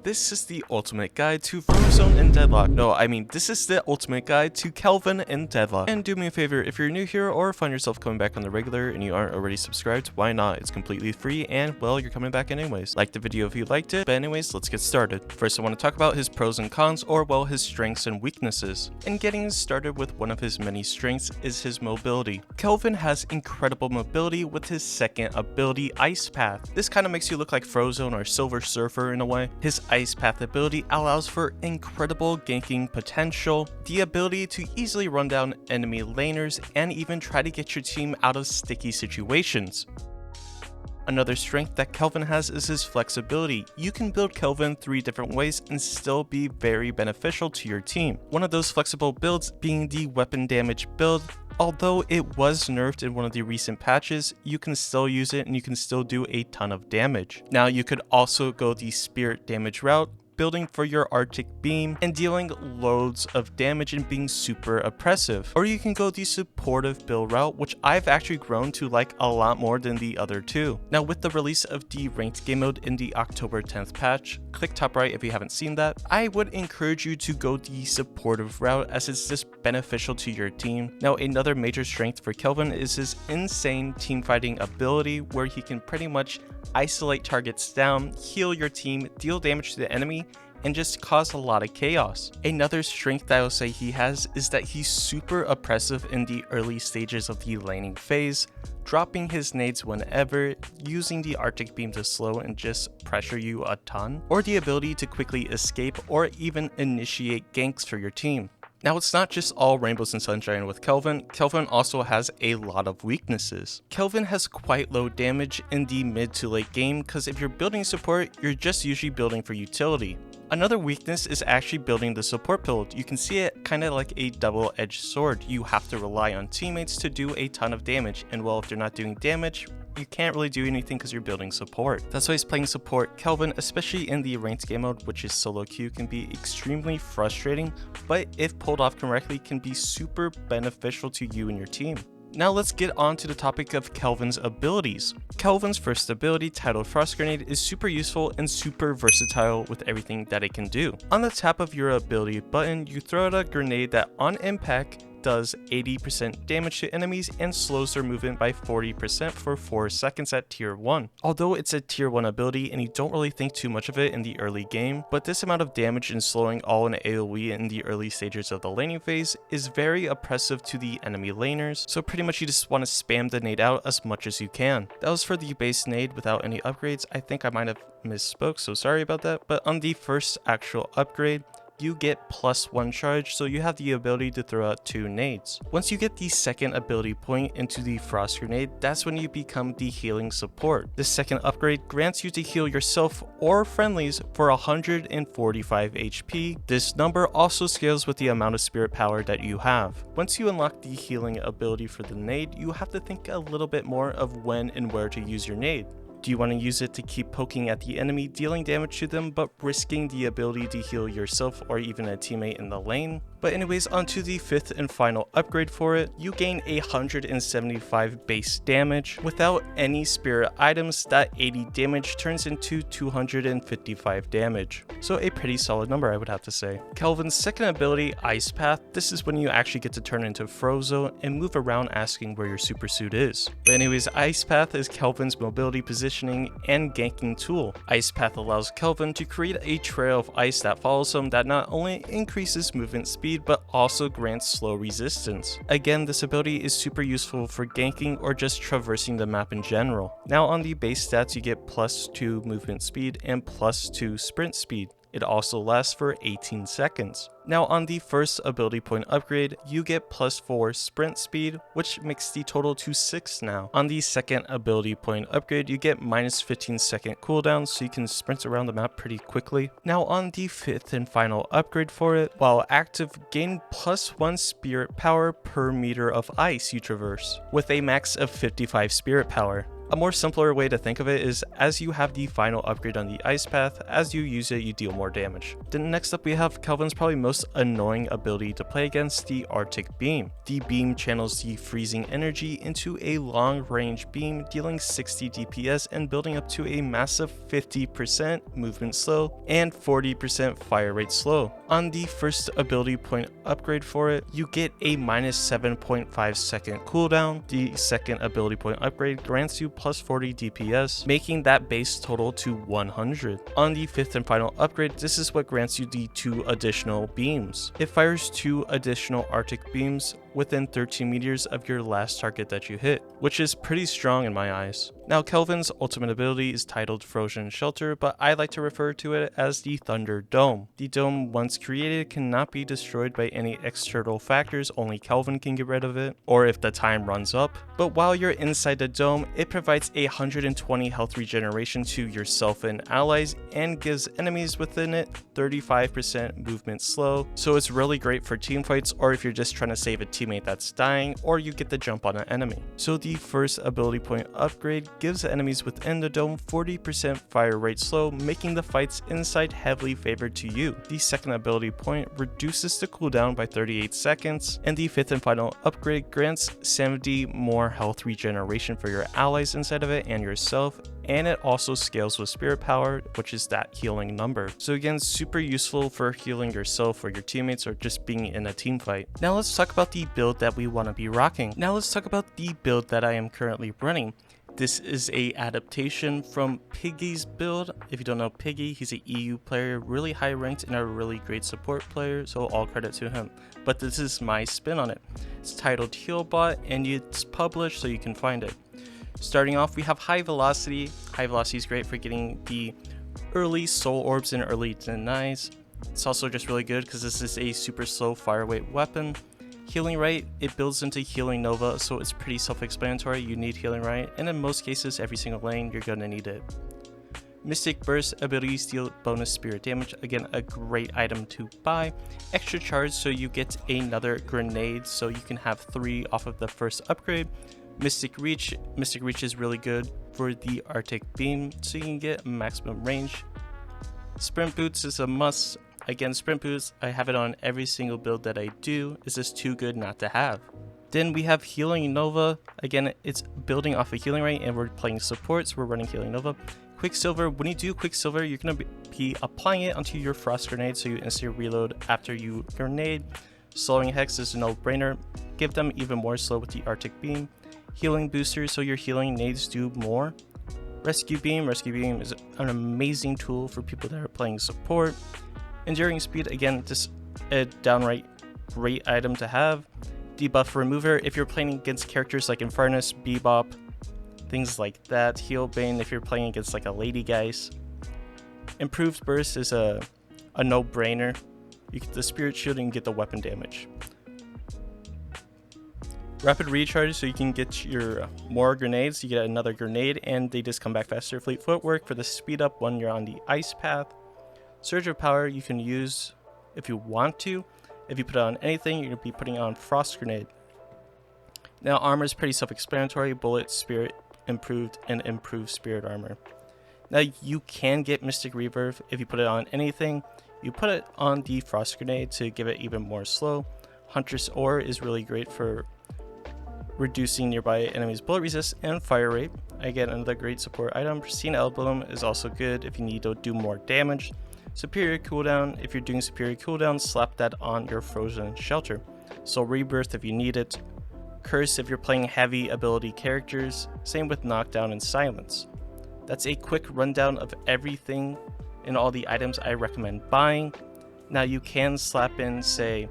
This is the ultimate guide to Frozone and Deadlock. No, I mean, this is the ultimate guide to Kelvin and Deadlock. And do me a favor, if you're new here or find yourself coming back on the regular and you aren't already subscribed, why not? It's completely free and, well, you're coming back anyways. Like the video if you liked it, but anyways, let's get started. First, I want to talk about his pros and cons, or, well, his strengths and weaknesses. And getting started with one of his many strengths is his mobility. Kelvin has incredible mobility with his second ability, Ice Path. This kind of makes you look like Frozone or Silver Surfer in a way. His Ice Path ability allows for incredible ganking potential, the ability to easily run down enemy laners, and even try to get your team out of sticky situations. Another strength that Kelvin has is his flexibility. You can build Kelvin 3 different ways and still be very beneficial to your team. One of those flexible builds being the weapon damage build. Although it was nerfed in one of the recent patches, you can still use it and you can still do a ton of damage. Now you could also go the spirit damage route, building for your Arctic Beam and dealing loads of damage and being super oppressive. Or you can go the supportive build route, which I've actually grown to like a lot more than the other two. Now with the release of the ranked game mode in the October 10th patch, click top right if you haven't seen that, I would encourage you to go the supportive route as it's just beneficial to your team. Now another major strength for Kelvin is his insane teamfighting ability, where he can pretty much isolate targets down, heal your team, deal damage to the enemy, and just cause a lot of chaos. Another strength that I will say he has is that he's super oppressive in the early stages of the laning phase, dropping his nades whenever, using the Arctic Beam to slow and just pressure you a ton, or the ability to quickly escape or even initiate ganks for your team. Now it's not just all rainbows and sunshine with Kelvin. Kelvin also has a lot of weaknesses. Kelvin has quite low damage in the mid to late game because if you're building support, you're just usually building for utility. Another weakness is actually building the support build. You can see it kind of like a double-edged sword. You have to rely on teammates to do a ton of damage, and well, if they're not doing damage, you can't really do anything because you're building support. That's why he's playing support. Kelvin, especially in the ranked game mode, which is solo queue, can be extremely frustrating, but if pulled off correctly, can be super beneficial to you and your team. Now let's get on to the topic of Kelvin's abilities. Kelvin's first ability, titled Frost Grenade, is super useful and super versatile with everything that it can do. On the tap of your ability button, you throw out a grenade that on impact does 80% damage to enemies and slows their movement by 40% for 4 seconds at tier 1. Although it's a tier 1 ability and you don't really think too much of it in the early game, but this amount of damage and slowing all in AoE in the early stages of the laning phase is very oppressive to the enemy laners, so pretty much you just want to spam the nade out as much as you can. That was for the base nade without any upgrades. I think I might have misspoke, so sorry about that, but on the first actual upgrade, you get +1 charge, so you have the ability to throw out 2 nades. Once you get the second ability point into the Frost Grenade, that's when you become the healing support. This second upgrade grants you to heal yourself or friendlies for 145 HP. This number also scales with the amount of spirit power that you have. Once you unlock the healing ability for the nade, you have to think a little bit more of when and where to use your nade. Do you want to use it to keep poking at the enemy, dealing damage to them, but risking the ability to heal yourself or even a teammate in the lane? But anyways, onto the 5th and final upgrade for it. You gain 175 base damage. Without any spirit items, that 80 damage turns into 255 damage. So a pretty solid number, I would have to say. Kelvin's second ability, Ice Path, this is when you actually get to turn into Frozone and move around asking where your super suit is. But anyways, Ice Path is Kelvin's mobility positioning and ganking tool. Ice Path allows Kelvin to create a trail of ice that follows him that not only increases movement speed, but also grants slow resistance. Again, this ability is super useful for ganking or just traversing the map in general. Now on the base stats, you get +2 movement speed and +2 sprint speed. It also lasts for 18 seconds. Now on the first ability point upgrade, you get +4 sprint speed, which makes the total to 6 now. On the second ability point upgrade, you get -15 second cooldown, so you can sprint around the map pretty quickly. Now on the 5th and final upgrade for it, while active, gain +1 spirit power per meter of ice you traverse, with a max of 55 spirit power. A more simpler way to think of it is as you have the final upgrade on the ice path, as you use it you deal more damage. Then next up we have Kelvin's probably most annoying ability to play against, the Arctic Beam. The beam channels the freezing energy into a long range beam, dealing 60 DPS and building up to a massive 50% movement slow and 40% fire rate slow. On the first ability point upgrade for it, you get a minus 7.5 second cooldown. The second ability point upgrade grants you plus 40 DPS, making that base total to 100. On the fifth and final upgrade, this is what grants you the 2 additional beams. It fires 2 additional Arctic beams within 13 meters of your last target that you hit, which is pretty strong in my eyes. Now Kelvin's ultimate ability is titled Frozen Shelter, but I like to refer to it as the Thunder Dome. The dome, once created, cannot be destroyed by any external factors, only Kelvin can get rid of it, or if the time runs up. But while you're inside the dome, it provides 120 health regeneration to yourself and allies, and gives enemies within it 35% movement slow, so it's really great for team fights or if you're just trying to save a teammate that's dying, or you get the jump on an enemy. So the first ability point upgrade gives the enemies within the dome 40% fire rate slow, making the fights inside heavily favored to you. The second ability point reduces the cooldown by 38 seconds, and the fifth and final upgrade grants 70 more health regeneration for your allies inside of it and yourself, and it also scales with spirit power, which is that healing number. So again, super useful for healing yourself or your teammates or just being in a team fight. Now let's talk about the build that we want to be rocking. Now let's talk about the build that I am currently running. This is a adaptation from Piggy's build. If you don't know Piggy, he's an EU player, really high ranked and a really great support player, so all credit to him. But this is my spin on it. It's titled Healbot and it's published so you can find it. Starting off, we have High Velocity. High Velocity is great for getting the early soul orbs and early denies. It's also just really good because this is a super slow fire rate weapon. Healing Right, it builds into Healing Nova, so it's pretty self-explanatory. You need Healing Right, and in most cases, every single lane, you're gonna need it. Mystic Burst, abilities deal bonus spirit damage. Again, a great item to buy. Extra charge, so you get another grenade, so you can have 3 off of the first upgrade. Mystic Reach is really good for the Arctic Beam, so you can get maximum range. Sprint Boots is a must. Again, Sprint Boots, I have it on every single build that I do. It's just too good not to have. Then we have Healing Nova. Again, it's building off of Healing Right, and we're playing support, so we're running Healing Nova. Quicksilver, when you do Quicksilver, you're going to be applying it onto your Frost Grenade, so you instantly reload after you grenade. Slowing Hex is a no-brainer. Give them even more slow with the Arctic Beam. Healing Booster, so your healing nades do more. Rescue Beam is an amazing tool for people that are playing support. Enduring Speed, again, just a downright great item to have. Debuff Remover, if you're playing against characters like Infernus, Bebop, things like that. Heal Bane if you're playing against like a Lady Geist. Improved Burst is a no-brainer. You get the Spirit Shield and you get the weapon damage. Rapid Recharge, so you can get your more grenades. You get another grenade and they just come back faster. Fleet Footwork for the speed up when you're on the ice path. Surge of Power you can use if you want to. If you put it on anything, you're going to be putting on Frost Grenade. Now armor is pretty self-explanatory. Bullet, Spirit, Improved, and Improved Spirit Armor. Now you can get Mystic Reverb if you put it on anything. You put it on the Frost Grenade to give it even more slow. Huntress Ore is really great for reducing nearby enemies' bullet resist and fire rate. Again, another great support item. Pristine Emblem is also good if you need to do more damage. Superior Cooldown, if you're doing Superior Cooldown, slap that on your Frozen Shelter. Soul Rebirth if you need it. Curse if you're playing heavy ability characters. Same with Knockdown and Silence. That's a quick rundown of everything and all the items I recommend buying. Now you can slap in, say,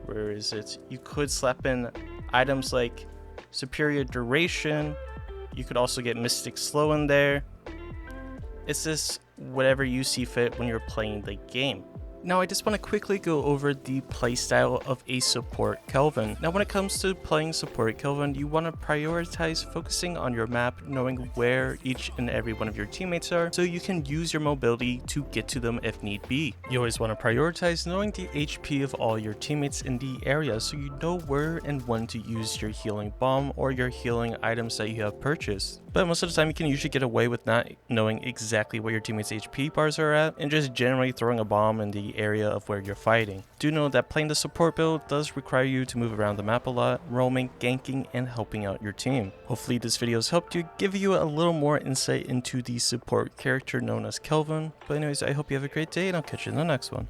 where is it? You could slap in items like Superior Duration. You could also get Mystic Slow in there. It's just whatever you see fit when you're playing the game. Now I just want to quickly go over the playstyle of a support Kelvin. Now when it comes to playing support Kelvin, you want to prioritize focusing on your map, knowing where each and every one of your teammates are, so you can use your mobility to get to them if need be. You always want to prioritize knowing the HP of all your teammates in the area, so you know where and when to use your healing bomb or your healing items that you have purchased. But most of the time you can usually get away with not knowing exactly what your teammates' HP bars are at and just generally throwing a bomb in the area of where you're fighting. Do know that playing the support build does require you to move around the map a lot, roaming, ganking, and helping out your team. Hopefully this video has helped you, give you a little more insight into the support character known as Kelvin. But anyways, I hope you have a great day and I'll catch you in the next one.